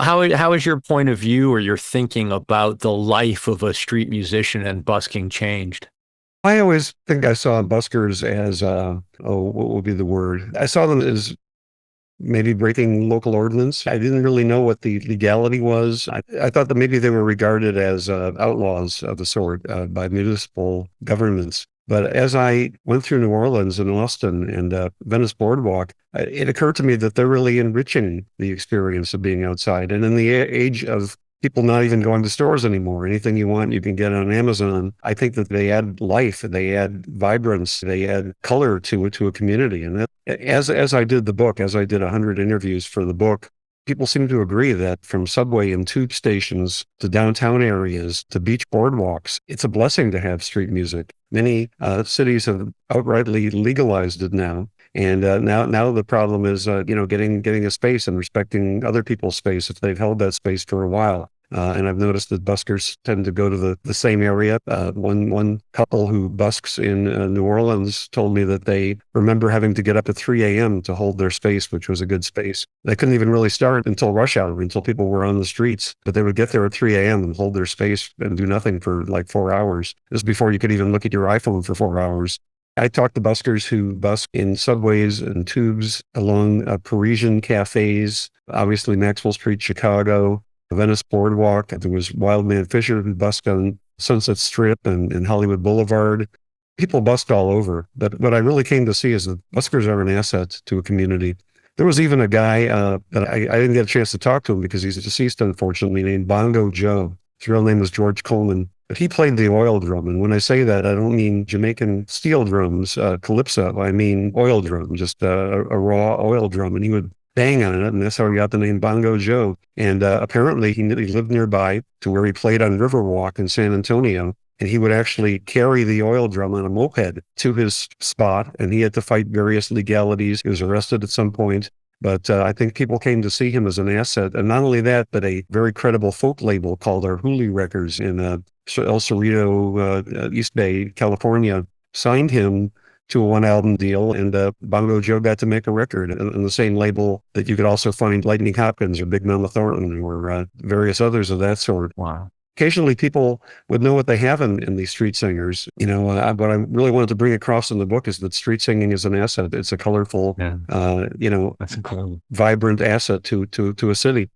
How is your point of view or your thinking about the life of a street musician and busking changed? I always think I saw buskers as, what would be the word? I saw them as maybe breaking local ordinance. I didn't really know what the legality was. I thought that maybe they were regarded as outlaws of the sort by municipal governments. But as I went through New Orleans and Austin and Venice Boardwalk, it occurred to me that they're really enriching the experience of being outside. And in the age of people not even going to stores anymore, anything you want, you can get on Amazon. I think that they add life, they add vibrance, they add color to a community. And that, as I did the book, as I did 100 interviews for the book, people seem to agree that from subway and tube stations to downtown areas to beach boardwalks, it's a blessing to have street music. Many cities have outrightly legalized it now. And now the problem is, getting a space and respecting other people's space if they've held that space for a while. And I've noticed that buskers tend to go to the same area. One couple who busks in New Orleans told me that they remember having to get up at 3 a.m. to hold their space, which was a good space. They couldn't even really start until rush hour, until people were on the streets. But they would get there at 3 a.m. and hold their space and do nothing for like 4 hours. This is before you could even look at your iPhone for 4 hours. I talked to buskers who busk in subways and tubes along Parisian cafes, obviously Maxwell Street, Chicago, the Venice Boardwalk. There was Wildman Fisher who busked on Sunset Strip and Hollywood Boulevard. People busk all over. But what I really came to see is that buskers are an asset to a community. There was even a guy that I didn't get a chance to talk to him because he's deceased, unfortunately, named Bongo Joe. His real name was George Coleman. But he played the oil drum. And when I say that, I don't mean Jamaican steel drums, calypso. I mean oil drum, just a raw oil drum. And he would bang on it. And that's how he got the name Bongo Joe. And apparently he lived nearby to where he played on Riverwalk in San Antonio. And he would actually carry the oil drum on a moped to his spot. And he had to fight various legalities. He was arrested at some point. But I think people came to see him as an asset. And not only that, but a very credible folk label called our Hooley Records in El Cerrito, East Bay, California, signed him to a one-album deal. And Bongo Joe got to make a record on the same label that you could also find Lightning Hopkins or Big Mama Thornton or various others of that sort. Wow. Occasionally people would know what they have in these street singers. What I really wanted to bring across in the book is that street singing is an asset. It's a colorful, Yeah, that's incredible. vibrant asset to a city.